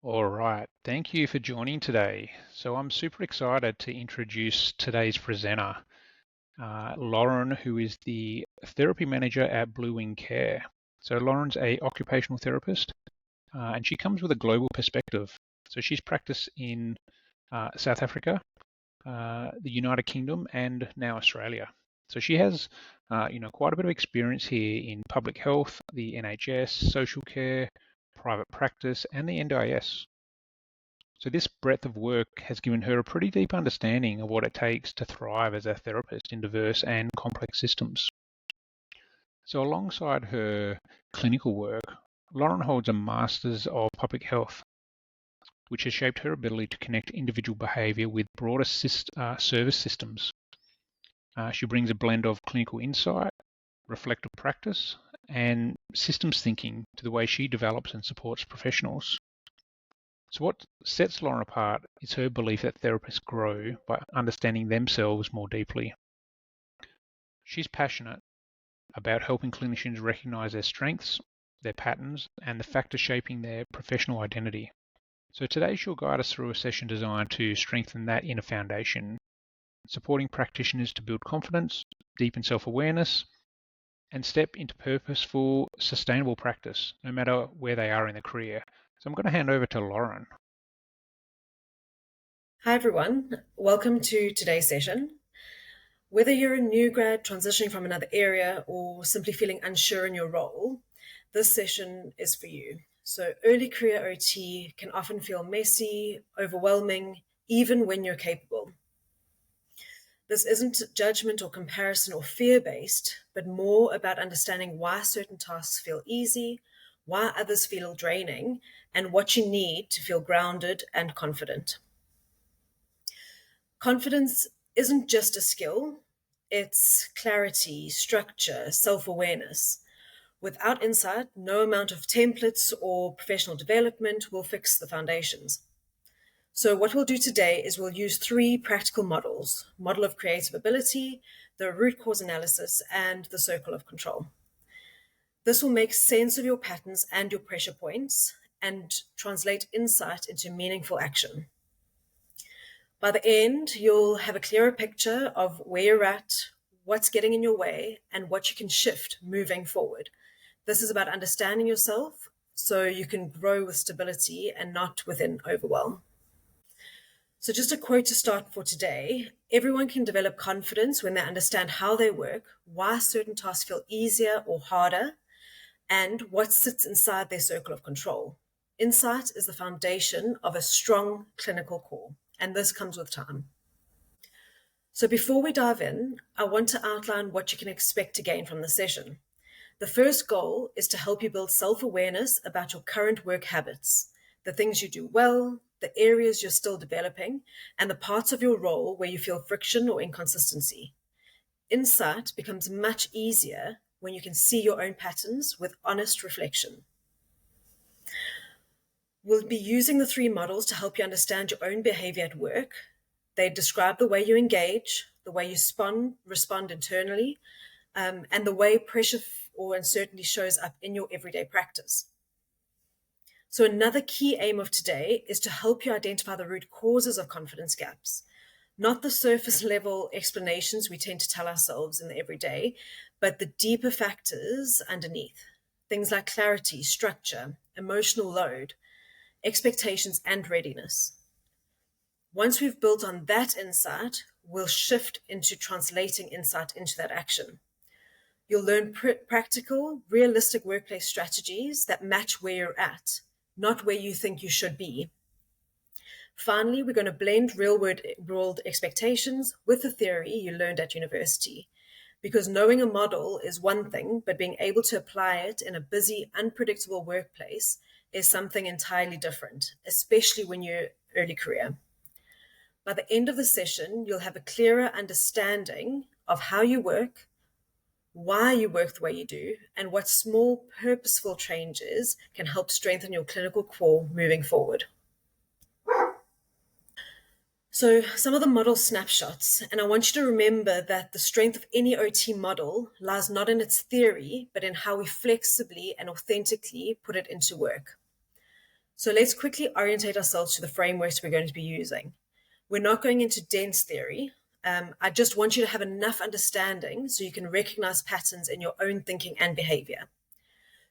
All right, thank you for joining today. So I'm super excited to introduce today's presenter, Lauren, who is the therapy manager at Blue Wing Care. So Lauren's a occupational therapist, and she comes with a global perspective. So she's practiced in South Africa, the United Kingdom, and now Australia. So she has, quite a bit of experience here in public health, the NHS, social care, private practice, and the NDIS. So this breadth of work has given her a pretty deep understanding of what it takes to thrive as a therapist in diverse and complex systems. So alongside her clinical work, Lauren holds a Masters of Public Health, which has shaped her ability to connect individual behaviour with broader service systems. She brings a blend of clinical insight, reflective practice, and systems thinking to the way she develops and supports professionals. So what sets Lauren apart is her belief that therapists grow by understanding themselves more deeply. She's passionate about helping clinicians recognize their strengths, their patterns, and the factors shaping their professional identity. So today she'll guide us through a session designed to strengthen that inner foundation, supporting practitioners to build confidence, deepen self-awareness, and step into purposeful, sustainable practice, no matter where they are in their career. So I'm going to hand over to Lauren. Hi, everyone. Welcome to today's session. Whether you're a new grad transitioning from another area or simply feeling unsure in your role, this session is for you. So, early career OT can often feel messy, overwhelming, even when you're capable. This isn't judgment or comparison or fear based, but more about understanding why certain tasks feel easy, why others feel draining, and what you need to feel grounded and confident. Confidence isn't just a skill, it's clarity, structure, self awareness. Without insight, no amount of templates or professional development will fix the foundations. So, what we'll do today is we'll use three practical models: model of creative ability, the root cause analysis, and the circle of control. This will make sense of your patterns and your pressure points and translate insight into meaningful action. By the end, you'll have a clearer picture of where you're at, what's getting in your way, and what you can shift moving forward. This is about understanding yourself so you can grow with stability and not within overwhelm. So, just a quote to start for today: everyone can develop confidence when they understand how they work, why certain tasks feel easier or harder, and what sits inside their circle of control. Insight is the foundation of a strong clinical core, and this comes with time. So before we dive in, I want to outline what you can expect to gain from the session. The first goal is to help you build self-awareness about your current work habits, the things you do well, the areas you're still developing, and the parts of your role where you feel friction or inconsistency. Insight becomes much easier when you can see your own patterns with honest reflection. We'll be using the three models to help you understand your own behavior at work. They describe the way you engage, the way you respond internally, and the way pressure or uncertainty shows up in your everyday practice. So another key aim of today is to help you identify the root causes of confidence gaps, not the surface level explanations we tend to tell ourselves in the everyday, but the deeper factors underneath. Things like clarity, structure, emotional load, expectations, and readiness. Once we've built on that insight, we'll shift into translating insight into that action. You'll learn practical, realistic workplace strategies that match where you're at, not where you think you should be. Finally, we're going to blend real-world expectations with the theory you learned at university. Because knowing a model is one thing, but being able to apply it in a busy, unpredictable workplace is something entirely different, especially when you're early career. By the end of the session, you'll have a clearer understanding of how you work, why you work the way you do, and what small purposeful changes can help strengthen your clinical core moving forward. So some of the model snapshots, and I want you to remember that the strength of any OT model lies not in its theory, but in how we flexibly and authentically put it into work. So let's quickly orientate ourselves to the frameworks we're going to be using. We're not going into dense theory. I just want you to have enough understanding so you can recognize patterns in your own thinking and behavior.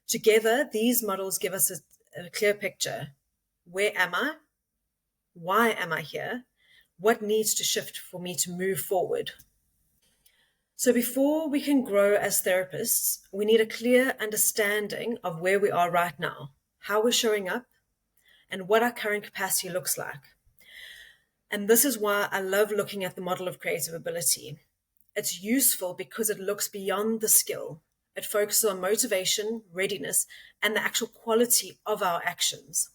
Together, these models give us a clear picture. Where am I? Why am I here? What needs to shift for me to move forward? So before we can grow as therapists, we need a clear understanding of where we are right now, how we're showing up, and what our current capacity looks like. And this is why I love looking at the model of creative ability. It's useful because it looks beyond the skill. It focuses on motivation, readiness, and the actual quality of our actions.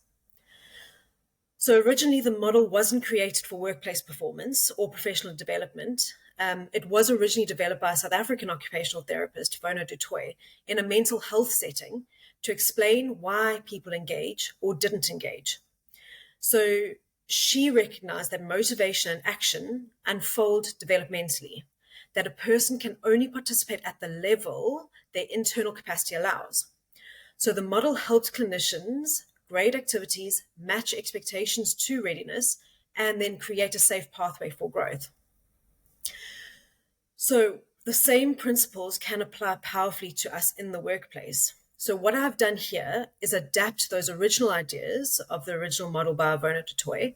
So originally, the model wasn't created for workplace performance or professional development. It was originally developed by a South African occupational therapist, Vona du Toit, in a mental health setting to explain why people engage or didn't engage. So she recognized that motivation and action unfold developmentally, that a person can only participate at the level their internal capacity allows. So the model helped clinicians grade activities, match expectations to readiness, and then create a safe pathway for growth. So the same principles can apply powerfully to us in the workplace. So what I've done here is adapt those original ideas of the original model by Vona du Toit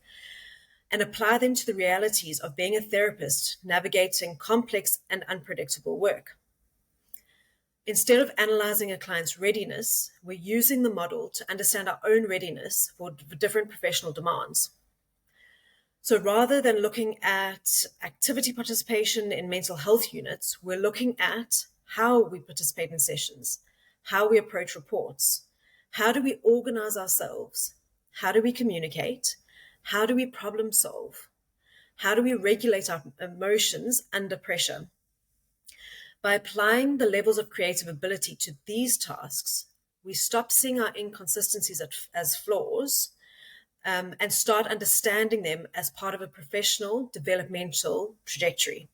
and apply them to the realities of being a therapist navigating complex and unpredictable work. Instead of analyzing a client's readiness, we're using the model to understand our own readiness for different professional demands. So rather than looking at activity participation in mental health units, we're looking at how we participate in sessions, how we approach reports, how do we organize ourselves, how do we communicate, how do we problem solve, how do we regulate our emotions under pressure. By applying the levels of creative ability to these tasks, we stop seeing our inconsistencies as flaws and start understanding them as part of a professional developmental trajectory.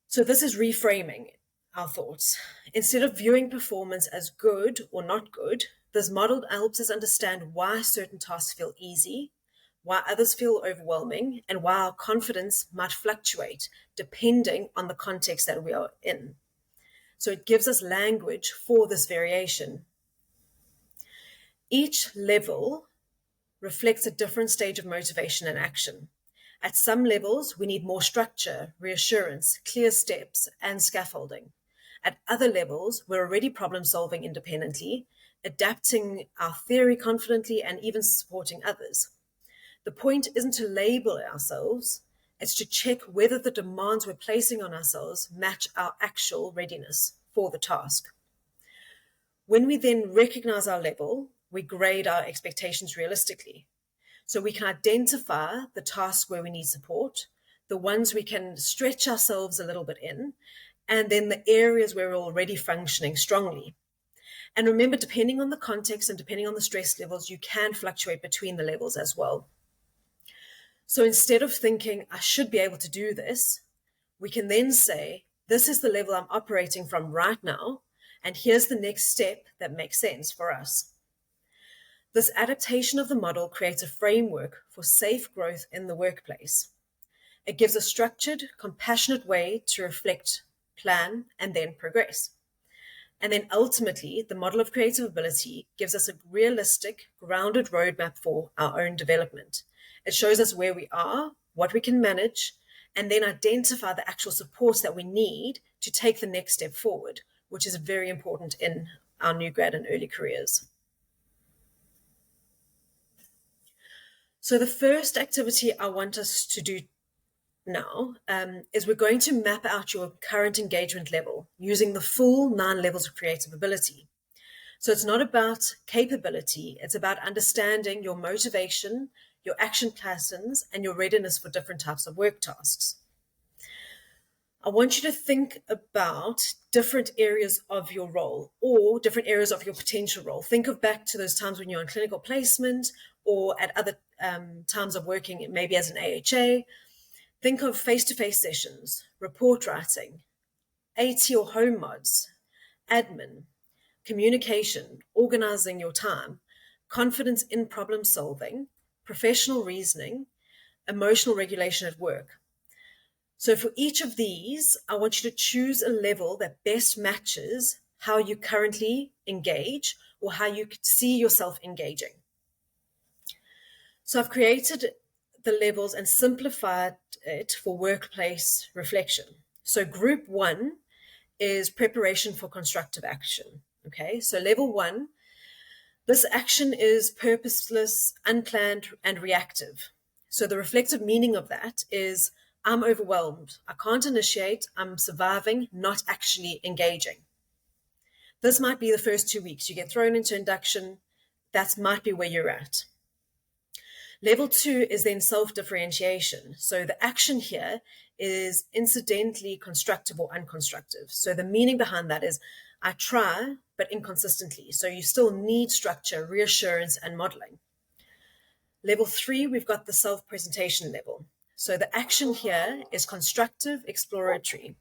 So this is reframing our thoughts. Instead of viewing performance as good or not good, this model helps us understand why certain tasks feel easy, why others feel overwhelming, and why our confidence might fluctuate depending on the context that we are in. So it gives us language for this variation. Each level reflects a different stage of motivation and action. At some levels, we need more structure, reassurance, clear steps, and scaffolding. At other levels, we're already problem solving independently, adapting our theory confidently, and even supporting others. The point isn't to label ourselves, it's to check whether the demands we're placing on ourselves match our actual readiness for the task. When we then recognize our level, we grade our expectations realistically. So we can identify the tasks where we need support, the ones we can stretch ourselves a little bit in, and then the areas where we're already functioning strongly. And remember, depending on the context and depending on the stress levels, you can fluctuate between the levels as well. So instead of thinking, I should be able to do this, we can then say, this is the level I'm operating from right now, and here's the next step that makes sense for us. This adaptation of the model creates a framework for safe growth in the workplace. It gives a structured, compassionate way to reflect, plan, and then progress. And then ultimately, the model of creative ability gives us a realistic, grounded roadmap for our own development. It shows us where we are, what we can manage, and then identify the actual supports that we need to take the next step forward, which is very important in our new grad and early careers. So the first activity I want us to do now is we're going to map out your current engagement level using the full 9 levels of creative ability. So it's not about capability, it's about understanding your motivation, your action patterns, and your readiness for different types of work tasks. I want you to think about different areas of your role or different areas of your potential role. Think of back to those times when you're on clinical placement or at other times of working, maybe as an AHA. Think of face-to-face sessions, report writing, AT or home mods, admin, communication, organizing your time, confidence in problem solving, professional reasoning, emotional regulation at work. So for each of these, I want you to choose a level that best matches how you currently engage or how you see yourself engaging. So I've created the levels and simplified it for workplace reflection. So group 1 is preparation for constructive action. Okay, so level 1, this action is purposeless, unplanned, and reactive. So the reflective meaning of that is I'm overwhelmed. I can't initiate. I'm surviving, not actually engaging. This might be the first 2 weeks. You get thrown into induction. That might be where you're at. Level 2 is then self-differentiation. So the action here is incidentally constructive or unconstructive. So the meaning behind that is I try, but inconsistently. So you still need structure, reassurance, and modeling. Level 3, we've got the self-presentation level. So the action here is constructive, exploratory.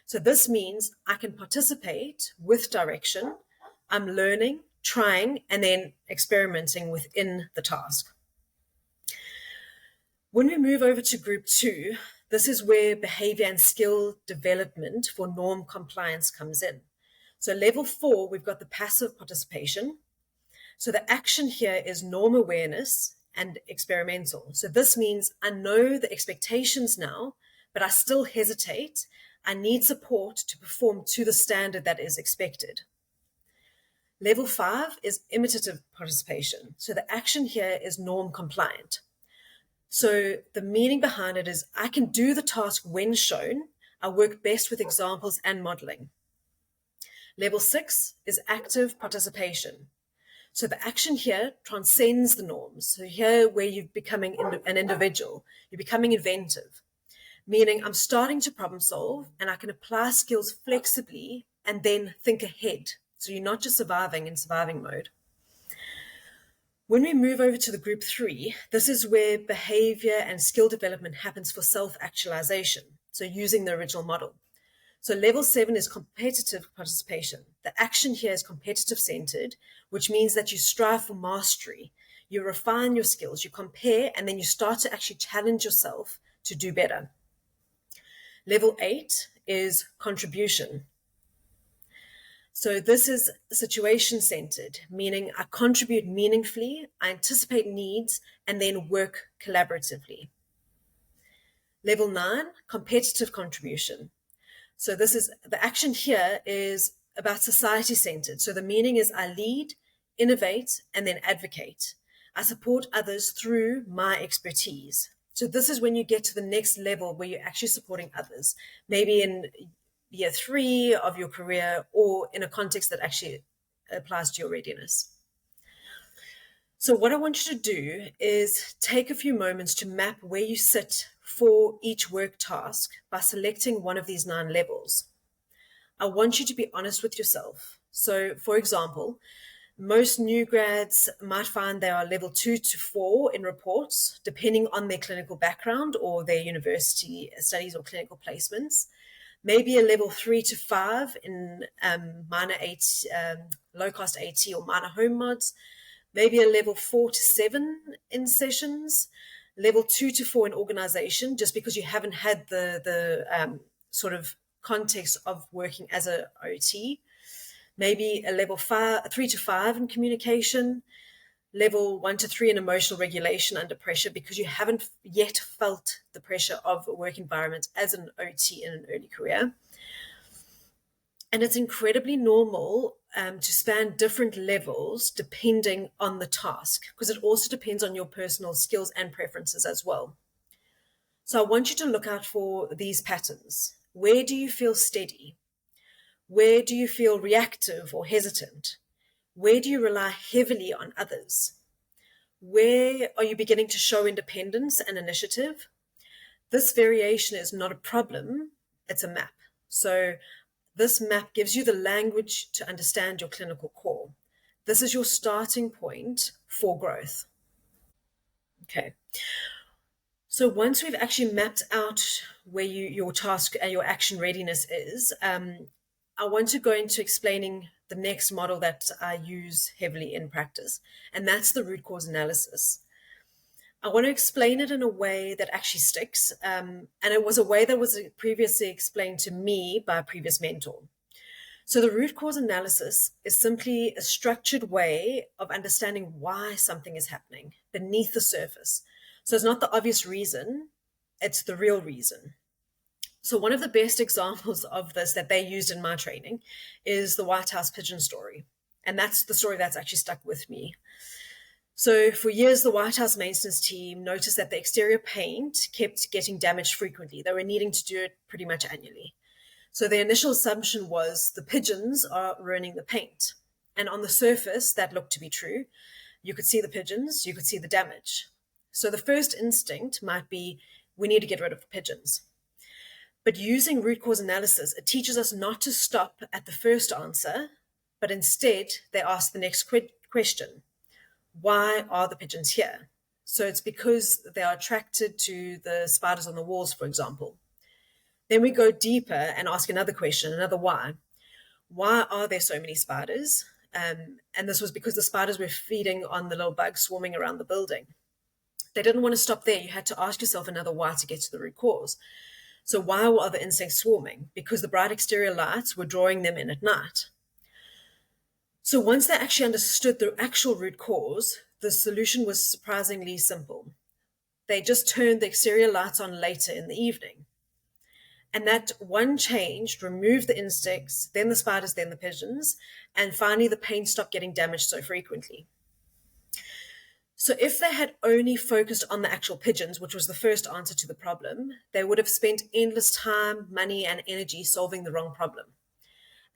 So this means I can participate with direction. I'm learning, trying, and then experimenting within the task. When we move over to group 2, this is where behavior and skill development for norm compliance comes in. So level 4, we've got the passive participation. So the action here is norm awareness and experimental. So this means I know the expectations now, but I still hesitate. I need support to perform to the standard that is expected. Level 5 is imitative participation. So the action here is norm compliant. So the meaning behind it is I can do the task when shown. I work best with examples and modeling. Level 6 is active participation. So the action here transcends the norms. So here where you're becoming an individual, you're becoming inventive, meaning I'm starting to problem solve and I can apply skills flexibly and then think ahead. So you're not just surviving in surviving mode. When we move over to the group 3, this is where behavior and skill development happens for self-actualization. So using the original model. So level 7 is competitive participation. The action here is competitive centered, which means that you strive for mastery. You refine your skills, you compare, and then you start to actually challenge yourself to do better. Level 8 is contribution. So this is situation centered, meaning I contribute meaningfully, I anticipate needs, and then work collaboratively. Level 9, competitive contribution. So this is the action here is about society centered. So the meaning is I lead, innovate, and then advocate. I support others through my expertise. So this is when you get to the next level where you're actually supporting others, maybe in year 3 of your career or in a context that actually applies to your readiness. So what I want you to do is take a few moments to map where you sit for each work task by selecting one of these 9 levels. I want you to be honest with yourself. So for example, most new grads might find they are level 2 to 4 in reports, depending on their clinical background or their university studies or clinical placements. Maybe a level 3 to 5 in minor AT, low-cost AT or minor home mods. Maybe a level 4 to 7 in sessions. Level 2 to 4 in organization, just because you haven't had the sort of context of working as a OT. Maybe a level 3 to 5 in communication. Level 1 to 3 in emotional regulation under pressure, because you haven't yet felt the pressure of a work environment as an OT in an early career. And it's incredibly normal to span different levels depending on the task, because it also depends on your personal skills and preferences as well. So I want you to look out for these patterns. Where do you feel steady? Where do you feel reactive or hesitant? Where do you rely heavily on others? Where are you beginning to show independence and initiative? This variation is not a problem, it's a map. So this map gives you the language to understand your clinical core. This is your starting point for growth. Okay. So once we've actually mapped out where your task and your action readiness is, I want to go into explaining the next model that I use heavily in practice, and that's the root cause analysis. I want to explain it in a way that actually sticks, and it was a way that was previously explained to me by a previous mentor. So the root cause analysis is simply a structured way of understanding why something is happening beneath the surface. So it's not the obvious reason, it's the real reason. So one of the best examples of this that they used in my training is the White House pigeon story. And that's the story that's actually stuck with me. So for years, the White House maintenance team noticed that the exterior paint kept getting damaged frequently. They were needing to do it pretty much annually. So the initial assumption was the pigeons are ruining the paint. And on the surface, that looked to be true. You could see the pigeons, you could see the damage. So the first instinct might be, we need to get rid of the pigeons. But using root cause analysis, it teaches us not to stop at the first answer, but instead they ask the next question. Why are the pigeons here? So it's because they are attracted to the spiders on the walls, for example. Then we go deeper and ask another question, another why. Why are there so many spiders? And this was because the spiders were feeding on the little bugs swarming around the building. They didn't want to stop there. You had to ask yourself another why to get to the root cause. So why were other insects swarming? Because the bright exterior lights were drawing them in at night. So once they actually understood the actual root cause, the solution was surprisingly simple. They just turned the exterior lights on later in the evening. And that one change removed the insects, then the spiders, then the pigeons, and finally the paint stopped getting damaged so frequently. So if they had only focused on the actual pigeons, which was the first answer to the problem, they would have spent endless time, money, and energy solving the wrong problem.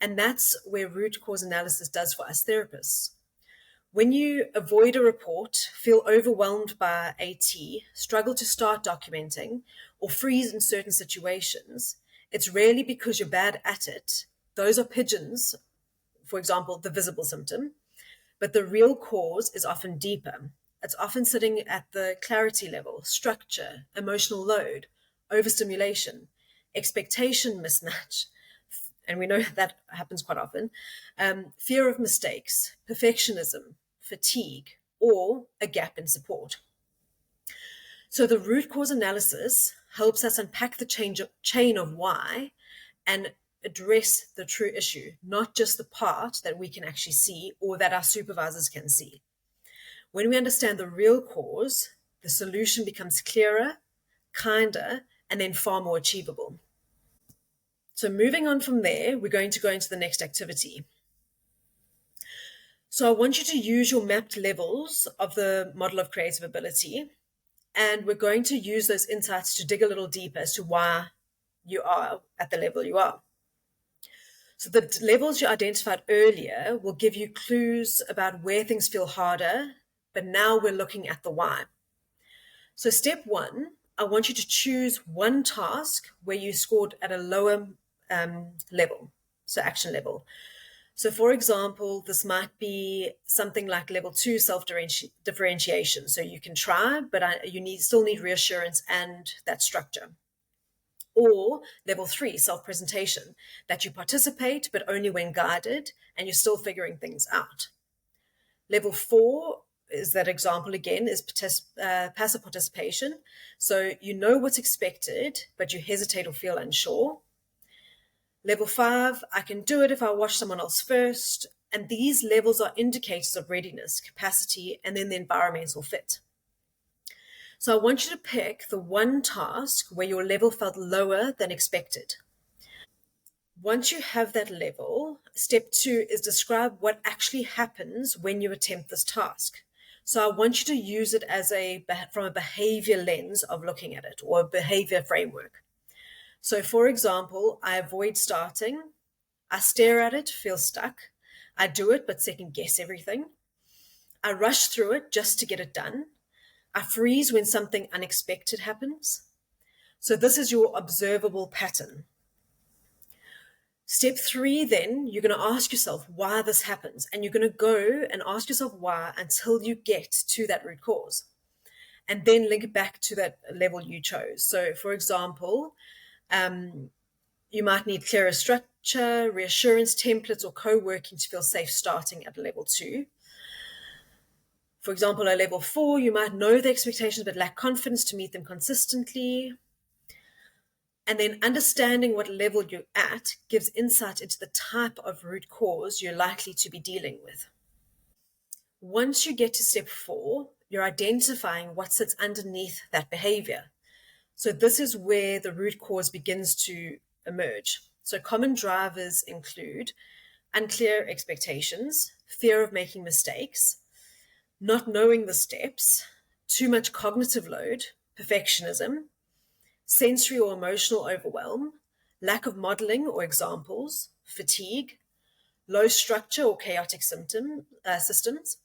And that's where root cause analysis does for us therapists. When you avoid a report, feel overwhelmed by AT, struggle to start documenting, or freeze in certain situations, it's rarely because you're bad at it. Those are pigeons, for example, the visible symptom, but the real cause is often deeper. It's often sitting at the clarity level, structure, emotional load, overstimulation, expectation mismatch, and we know that happens quite often, fear of mistakes, perfectionism, fatigue, or a gap in support. So the root cause analysis helps us unpack the chain of why and address the true issue, not just the part that we can actually see or that our supervisors can see. When we understand the real cause, the solution becomes clearer, kinder, and then far more achievable. So moving on from there, we're going to go into the next activity. So I want you to use your mapped levels of the model of creative ability, and we're going to use those insights to dig a little deeper as to why you are at the level you are. So the levels you identified earlier will give you clues about where things feel harder, but now we're looking at the why. So step one, I want you to choose one task where you scored at a lower level, so action level. So for example, this might be something like level 2 self-differentiation. So you can try, but you still need reassurance and that structure. Or level 3 self-presentation, that you participate, but only when guided, and you're still figuring things out. Level 4 is that example again, is passive participation. So you know what's expected, but you hesitate or feel unsure. Level 5, I can do it if I watch someone else first. And these levels are indicators of readiness, capacity, and then the environmental fit. So I want you to pick the one task where your level felt lower than expected. Once you have that level, step 2 is describe what actually happens when you attempt this task. So I want you to use it from a behavior lens of looking at it, or a behavior framework. So for example, I avoid starting, I stare at it, feel stuck, I do it but second guess everything, I rush through it just to get it done, I freeze when something unexpected happens. So this is your observable pattern. Step 3, then, you're going to ask yourself why this happens, and you're going to go and ask yourself why until you get to that root cause, and then link it back to that level you chose. So for example, you might need clearer structure, reassurance templates, or co-working to feel safe starting at a level 2. For example, at level 4, you might know the expectations but lack confidence to meet them consistently. And then understanding what level you're at gives insight into the type of root cause you're likely to be dealing with. Once you get to step 4, you're identifying what sits underneath that behavior. So this is where the root cause begins to emerge. So common drivers include unclear expectations, fear of making mistakes, not knowing the steps, too much cognitive load, perfectionism, sensory or emotional overwhelm, lack of modeling or examples, fatigue, low structure or chaotic systems,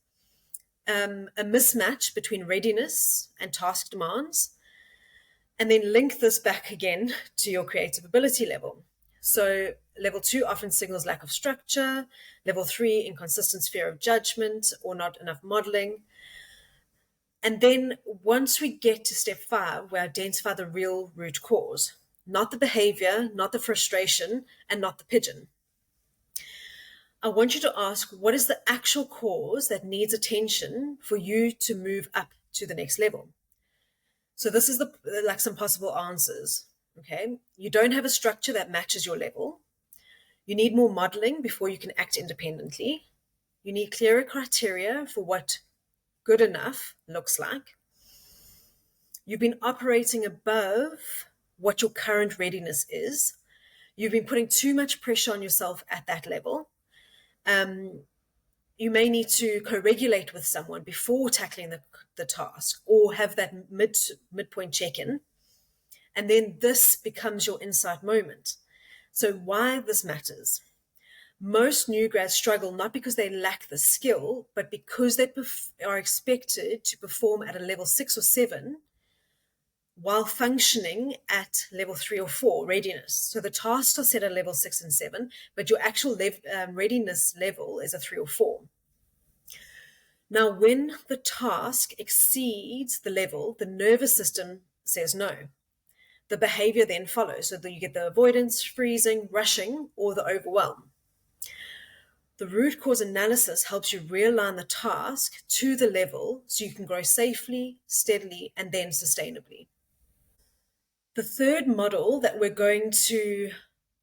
a mismatch between readiness and task demands, and then link this back again to your creative ability level. So level 2 often signals lack of structure, level 3, inconsistent fear of judgment or not enough modeling. And then once we get to step 5, we identify the real root cause, not the behavior, not the frustration, and not the pigeon. I want you to ask, what is the actual cause that needs attention for you to move up to the next level? So this is some possible answers. Okay, you don't have a structure that matches your level. You need more modeling before you can act independently. You need clearer criteria for what good enough looks like. You've been operating above what your current readiness is. You've been putting too much pressure on yourself at that level. You may need to co-regulate with someone before tackling the task, or have that midpoint check-in. And then this becomes your insight moment. So why this matters. Most new grads struggle not because they lack the skill, but because they are expected to perform at a level 6 or 7 while functioning at level 3 or 4 readiness. So the tasks are set at level 6 and 7, but your actual readiness level is a 3 or 4. Now, when the task exceeds the level, the nervous system says no. The behavior then follows, so that you get the avoidance, freezing, rushing, or the overwhelm. The root cause analysis helps you realign the task to the level so you can grow safely, steadily, and then sustainably. The third model that we're going to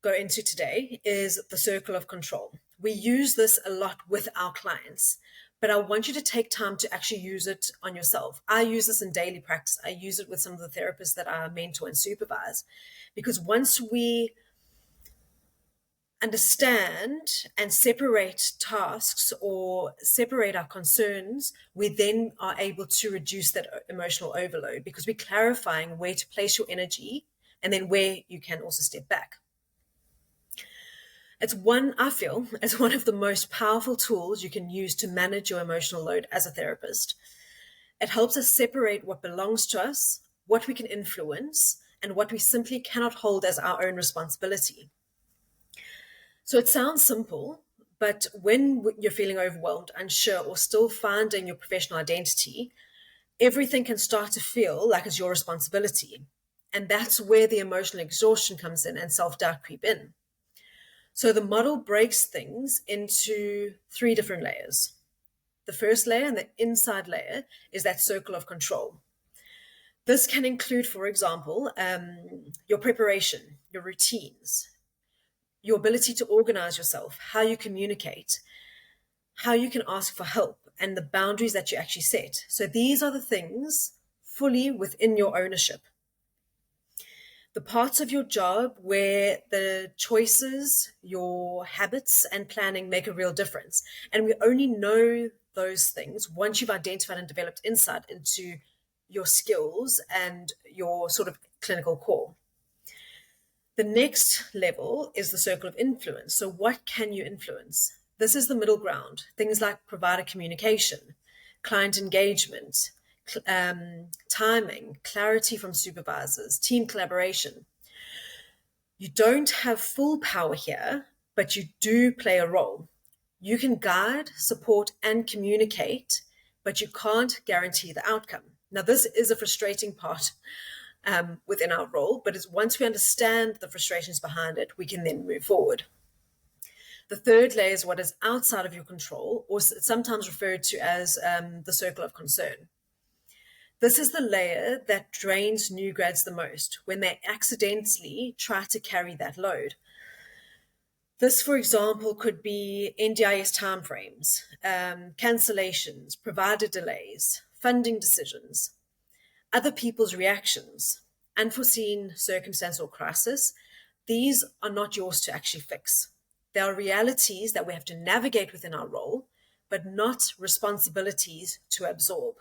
go into today is the circle of control. We use this a lot with our clients, but I want you to take time to actually use it on yourself. I use this in daily practice. I use it with some of the therapists that I mentor and supervise, because once we understand and separate tasks or separate our concerns, we then are able to reduce that emotional overload, because we're clarifying where to place your energy and then where you can also step back. I feel it's one of the most powerful tools you can use to manage your emotional load as a therapist. It helps us separate what belongs to us, what we can influence, and what we simply cannot hold as our own responsibility. So it sounds simple, but when you're feeling overwhelmed, unsure, or still finding your professional identity, everything can start to feel like it's your responsibility. And that's where the emotional exhaustion comes in and self-doubt creep in. So the model breaks things into 3 different layers. The first layer and the inside layer is that circle of control. This can include, for example, your preparation, your routines, your ability to organize yourself, how you communicate, how you can ask for help, and the boundaries that you actually set. So these are the things fully within your ownership. The parts of your job where the choices, your habits, and planning make a real difference. And we only know those things once you've identified and developed insight into your skills and your sort of clinical core. The next level is the circle of influence. So what can you influence? This is the middle ground. Things like provider communication, client engagement, timing, clarity from supervisors, team collaboration. You don't have full power here, but you do play a role. You can guide, support, and communicate, but you can't guarantee the outcome. Now, this is a frustrating part within our role, but once we understand the frustrations behind it, we can then move forward. The third layer is what is outside of your control, or sometimes referred to as the circle of concern. This is the layer that drains new grads the most when they accidentally try to carry that load. This, for example, could be NDIS timeframes, cancellations, provider delays, funding decisions, other people's reactions, unforeseen circumstance or crisis. These are not yours to actually fix. They are realities that we have to navigate within our role, but not responsibilities to absorb.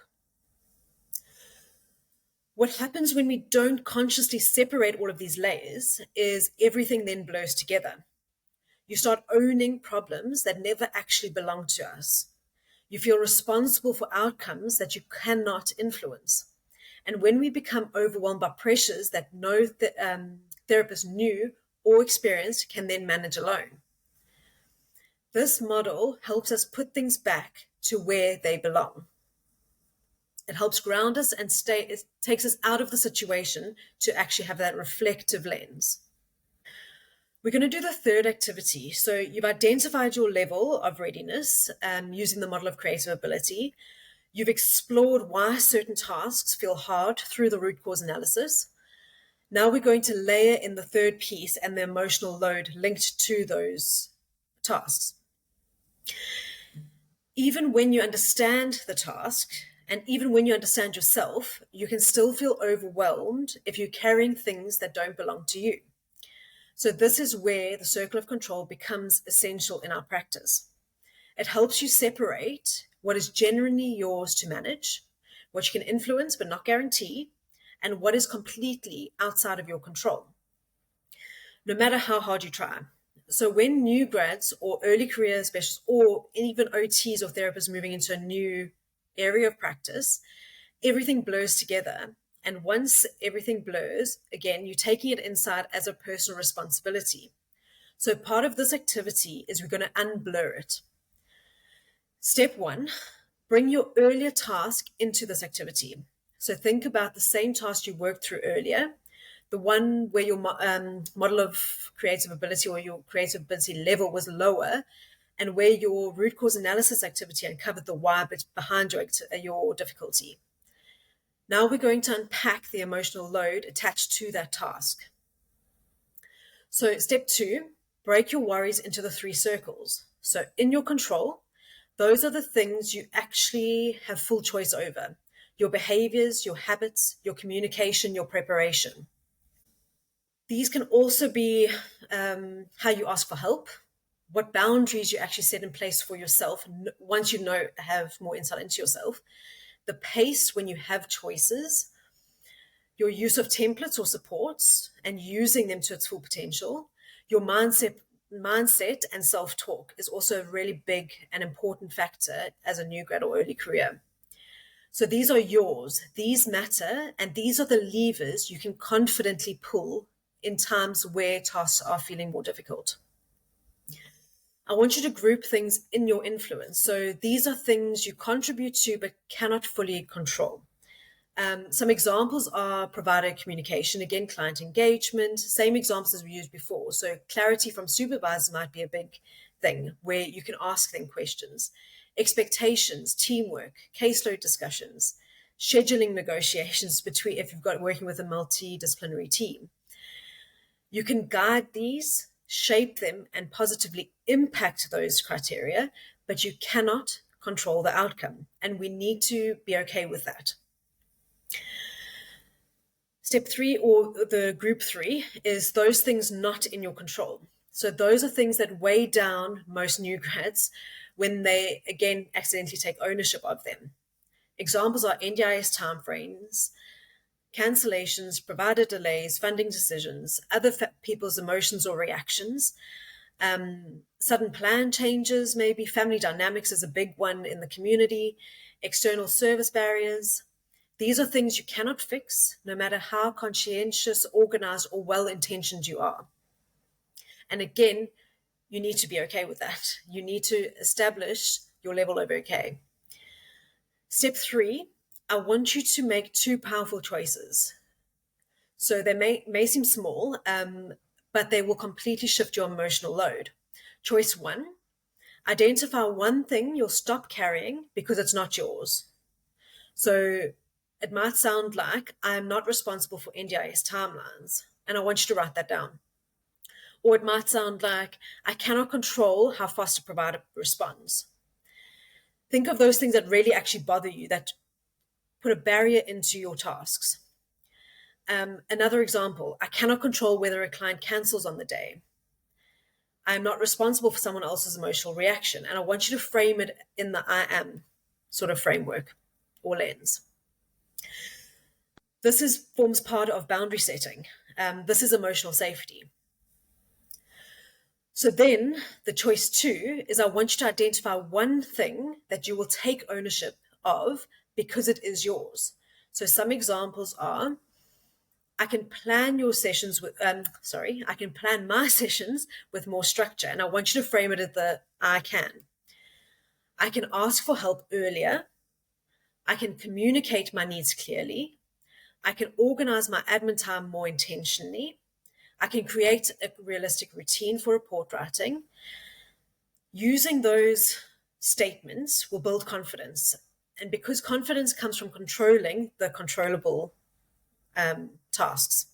What happens when we don't consciously separate all of these layers is everything then blurs together. You start owning problems that never actually belong to us. You feel responsible for outcomes that you cannot influence. And when we become overwhelmed by pressures that no therapist knew or experienced can then manage alone. This model helps us put things back to where they belong. It helps ground us and it takes us out of the situation to actually have that reflective lens. We're going to do the third activity. So you've identified your level of readiness using the model of creative ability. You've explored why certain tasks feel hard through the root cause analysis. Now we're going to layer in the third piece and the emotional load linked to those tasks. Even when you understand the task, and even when you understand yourself, you can still feel overwhelmed if you're carrying things that don't belong to you. So this is where the circle of control becomes essential in our practice. It helps you separate what is genuinely yours to manage, what you can influence but not guarantee, and what is completely outside of your control, no matter how hard you try. So when new grads or early career specialists or even OTs or therapists moving into a new area of practice, everything blurs together. And once everything blurs, again, you're taking it inside as a personal responsibility. So part of this activity is we're going to unblur it. Step 1, bring your earlier task into this activity. So think about the same task you worked through earlier, the one where your model of creative ability or your creative ability level was lower, and where your root cause analysis activity uncovered the why behind your difficulty. Now we're going to unpack the emotional load attached to that task. So step 2, break your worries into the 3 circles. So in your control, those are the things you actually have full choice over. Your behaviors, your habits, your communication, your preparation. These can also be how you ask for help, what boundaries you actually set in place for yourself once you have more insight into yourself, the pace when you have choices, your use of templates or supports and using them to its full potential, your mindset and self-talk is also a really big and important factor as a new grad or early career. So these are yours, these matter, and these are the levers you can confidently pull in times where tasks are feeling more difficult. I want you to group things in your influence. So these are things you contribute to but cannot fully control. Some examples are provider communication, again, client engagement, same examples as we used before. So clarity from supervisors might be a big thing where you can ask them questions. Expectations, teamwork, caseload discussions, scheduling negotiations between if you've got working with a multidisciplinary team. You can guide these, shape them, and positively impact those criteria, but you cannot control the outcome, and we need to be okay with that. Step 3, or the group 3, is those things not in your control. So those are things that weigh down most new grads when they, again, accidentally take ownership of them. Examples are NDIS timeframes, cancellations, provider delays, funding decisions, other people's emotions or reactions, sudden plan changes, maybe family dynamics is a big one in the community, external service barriers. These are things you cannot fix, no matter how conscientious, organized, or well-intentioned you are. And again, you need to be okay with that. You need to establish your level of okay. Step 3, I want you to make 2 powerful choices. So they may seem small, but they will completely shift your emotional load. Choice 1, identify one thing you'll stop carrying because it's not yours. So it might sound like, I'm not responsible for NDIS timelines, and I want you to write that down. Or it might sound like, I cannot control how fast a provider responds. Think of those things that really actually bother you, that put a barrier into your tasks. Another example, I cannot control whether a client cancels on the day. I'm not responsible for someone else's emotional reaction. And I want you to frame it in the I am sort of framework or lens. This forms part of boundary setting. This is emotional safety. So then the choice 2 is, I want you to identify one thing that you will take ownership of because it is yours. So some examples are, I can plan your sessions with, I can plan my sessions with more structure. And I want you to frame it as the I can. I can ask for help earlier. I can communicate my needs clearly. I can organize my admin time more intentionally. I can create a realistic routine for report writing. Using those statements will build confidence. And because confidence comes from controlling the controllable tasks.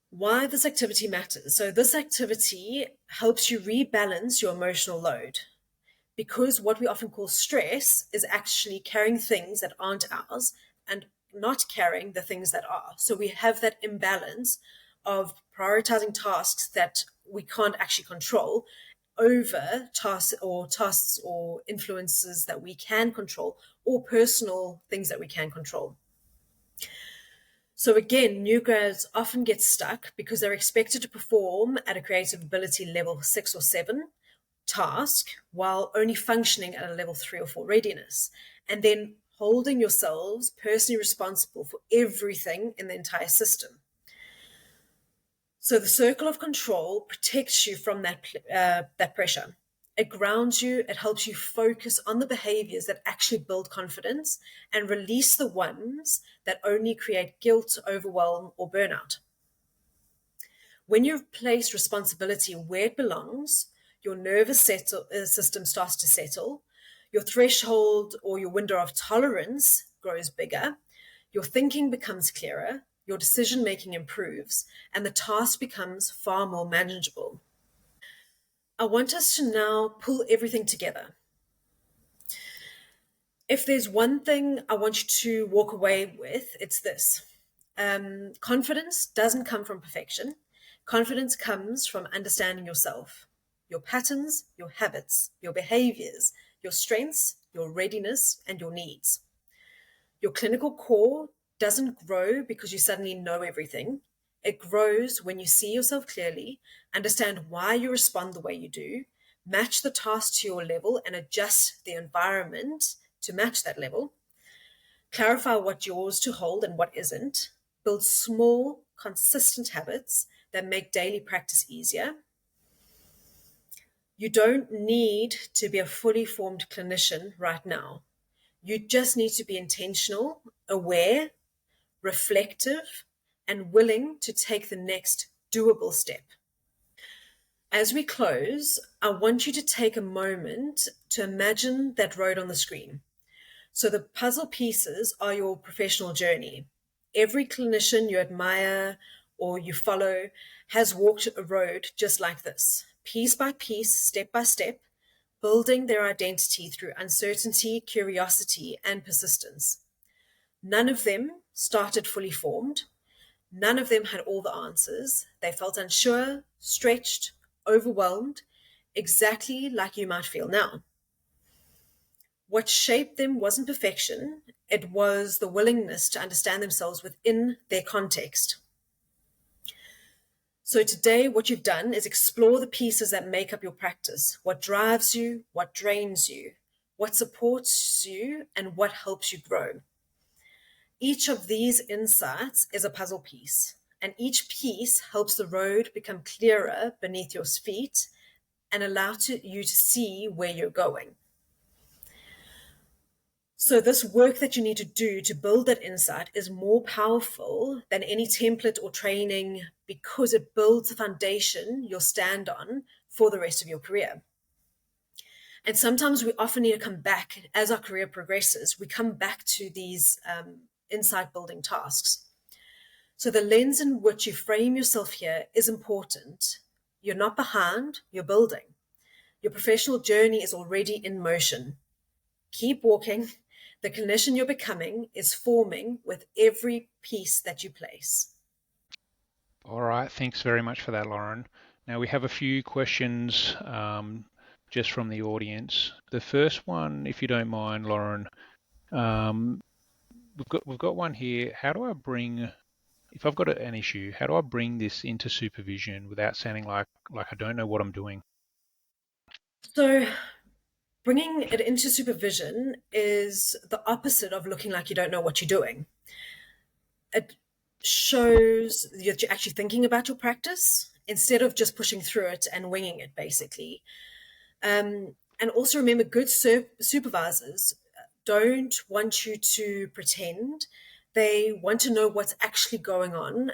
Why this activity matters. So this activity helps you rebalance your emotional load, because what we often call stress is actually carrying things that aren't ours and not carrying the things that are. So we have that imbalance of prioritizing tasks that we can't actually control over tasks or influences that we can control, or personal things that we can control. So again, new grads often get stuck because they're expected to perform at a creative ability level 6 or 7 task while only functioning at a level 3 or 4 readiness, and then holding yourselves personally responsible for everything in the entire system. So the circle of control protects you from that pressure. It grounds you, it helps you focus on the behaviors that actually build confidence and release the ones that only create guilt, overwhelm, or burnout. When you place responsibility where it belongs, your nervous system starts to settle, your threshold or your window of tolerance grows bigger, your thinking becomes clearer, your decision-making improves, and the task becomes far more manageable. I want us to now pull everything together. If there's one thing I want you to walk away with, it's this. Confidence doesn't come from perfection. Confidence comes from understanding yourself, your patterns, your habits, your behaviors, your strengths, your readiness, and your needs. Your clinical core doesn't grow because you suddenly know everything. It grows when you see yourself clearly, understand why you respond the way you do, match the task to your level, and adjust the environment to match that level. Clarify what's yours to hold and what isn't. Build small, consistent habits that make daily practice easier. You don't need to be a fully formed clinician right now. You just need to be intentional, aware, reflective, and willing to take the next doable step. As we close, I want you to take a moment to imagine that road on the screen. So the puzzle pieces are your professional journey. Every clinician you admire or you follow has walked a road just like this, piece by piece, step by step, building their identity through uncertainty, curiosity, and persistence. None of them started fully formed. None of them had all the answers. They felt unsure, stretched, overwhelmed, exactly like you might feel now. What shaped them wasn't perfection, it was the willingness to understand themselves within their context. So today, what you've done is explore the pieces that make up your practice, what drives you, what drains you, what supports you, and what helps you grow. Each of these insights is a puzzle piece, and each piece helps the road become clearer beneath your feet and allow you to see where you're going. So this work that you need to do to build that insight is more powerful than any template or training because it builds a foundation you'll stand on for the rest of your career. And sometimes we often need to come back as our career progresses. We come back to these insight building tasks. So the lens in which you frame yourself here is important. You're not behind, you're building. Your professional journey is already in motion. Keep walking. The clinician you're becoming is forming with every piece that you place. All right, thanks very much for that, Lauren. Now we have a few questions just from the audience. The first one, if you don't mind, Lauren, um, we've got one here. How do I bring, if I've got an issue, how do I bring this into supervision without sounding like I don't know what I'm doing? So bringing it into supervision is the opposite of looking like you don't know what you're doing. It shows that you're actually thinking about your practice instead of just pushing through it and winging it, basically. And also remember, good supervisors don't want you to pretend. They want to know what's actually going on,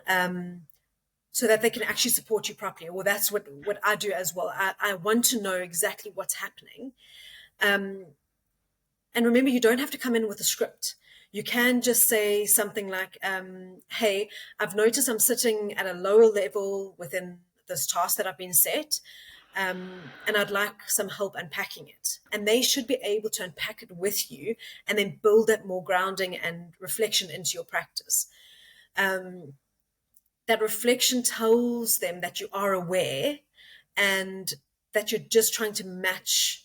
so that they can actually support you properly. Well, that's what I do as well. I want to know exactly what's happening. And remember, you don't have to come in with a script. You can just say something like, hey, I've noticed I'm sitting at a lower level within this task that I've been set, and I'd like some help unpacking it. And they should be able to unpack it with you and then build that more grounding and reflection into your practice. That reflection tells them that you are aware and that you're just trying to match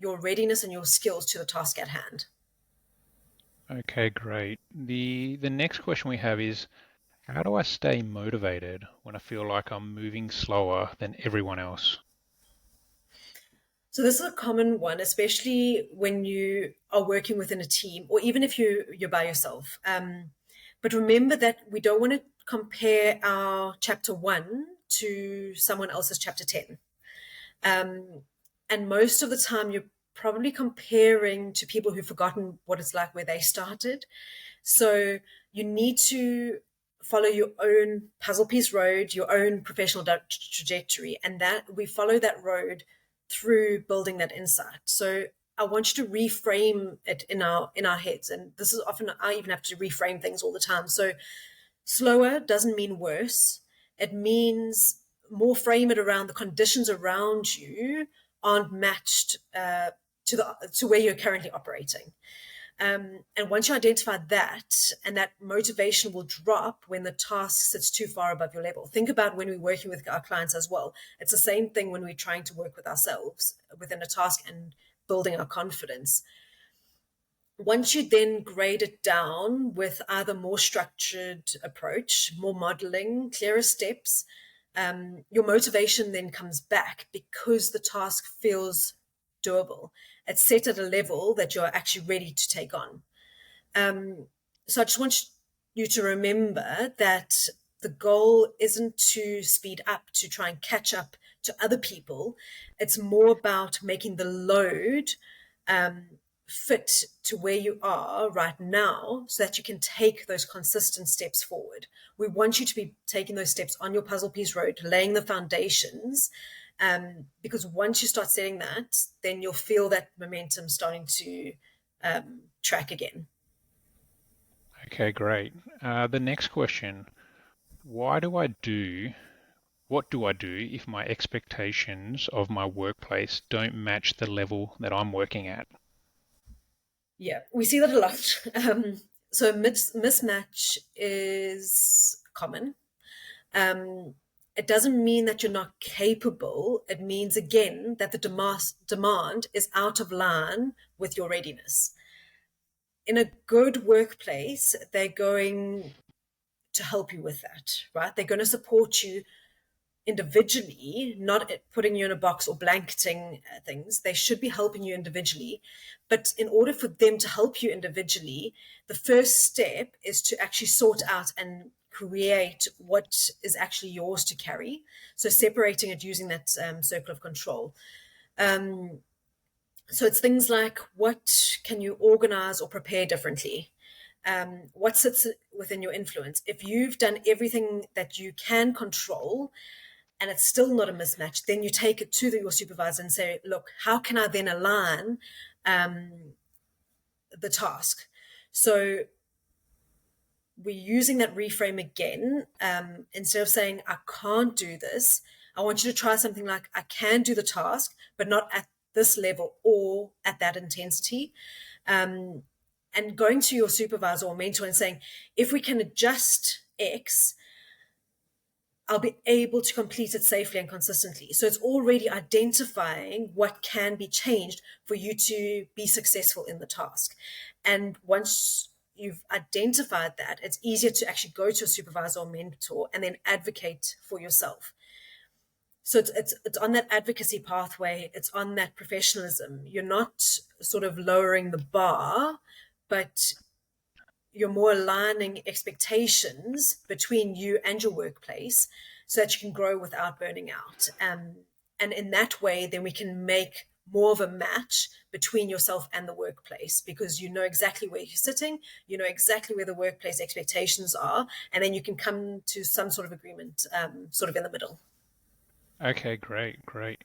your readiness and your skills to the task at hand. Okay, great. The next question we have is, how do I stay motivated when I feel like I'm moving slower than everyone else? So this is a common one, especially when you are working within a team or even if you're by yourself. But remember that we don't want to compare our chapter 1 to someone else's chapter 10. And most of the time, you're probably comparing to people who've forgotten what it's like where they started. So you need to follow your own puzzle piece road, your own professional trajectory, and that we follow that road through building that insight. So I want you to reframe it in our heads, and this is often I even have to reframe things all the time. So slower doesn't mean worse. It means more frame it around the conditions around you aren't matched to where you're currently operating. And once you identify that, and that motivation will drop when the task sits too far above your level. Think about when we're working with our clients as well. It's the same thing when we're trying to work with ourselves within a task and building our confidence. Once you then grade it down with either more structured approach, more modeling, clearer steps, your motivation then comes back because the task feels doable. It's set at a level that you're actually ready to take on. So I just want you to remember that the goal isn't to speed up, to try and catch up to other people. It's more about making the load fit to where you are right now so that you can take those consistent steps forward. We want you to be taking those steps on your puzzle piece road, laying the foundations, because once you start setting that, then you'll feel that momentum starting to track again. Okay, great. The next question, what do I do if my expectations of my workplace don't match the level that I'm working at? Yeah, we see that a lot. So mismatch is common. It doesn't mean that you're not capable. It means, again, that the demand is out of line with your readiness. In a good workplace, they're going to help you with that, right? They're going to support you individually, not putting you in a box or blanketing things. They should be helping you individually. But in order for them to help you individually, the first step is to actually sort out and create what is actually yours to carry. So separating it using that circle of control. So it's things like, what can you organize or prepare differently? What sits within your influence? If you've done everything that you can control and it's still not a mismatch, then you take it to your supervisor and say, look, how can I then align the task? So we're using that reframe again. Instead of saying, I can't do this, I want you to try something like, I can do the task, but not at this level or at that intensity. And going to your supervisor or mentor and saying, if we can adjust X, I'll be able to complete it safely and consistently. So it's already identifying what can be changed for you to be successful in the task. And once you've identified that, it's easier to actually go to a supervisor or mentor and then advocate for yourself. So it's on that advocacy pathway, it's on that professionalism. You're not sort of lowering the bar, but you're more aligning expectations between you and your workplace so that you can grow without burning out. And in that way, then we can make more of a match between yourself and the workplace, because you know exactly where you're sitting, you know exactly where the workplace expectations are, and then you can come to some sort of agreement, sort of in the middle. Okay, great, great.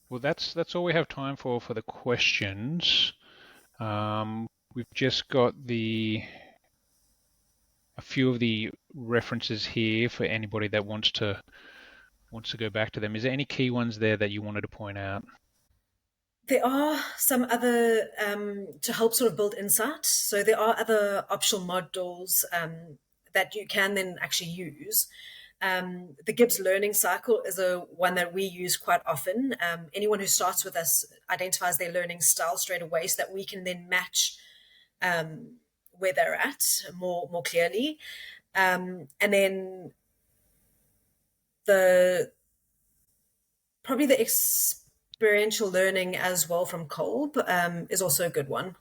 Well, that's all we have time for the questions. We've just got a few of the references here for anybody that wants to go back to them. Is there any key ones there that you wanted to point out? There are some other, to help sort of build insight. So there are other optional modules that you can then actually use. The Gibbs learning cycle is a one that we use quite often. Anyone who starts with us identifies their learning style straight away, so that we can then match where they're at more clearly. And then the probably the experiential learning as well from Kolb is also a good one.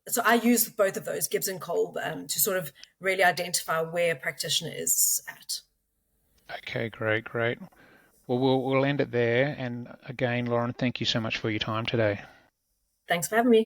So I use both of those, Gibbs and Kolb, to sort of really identify where a practitioner is at. Okay, great, great. Well, we'll end it there. And again, Lauren, thank you so much for your time today. Thanks for having me.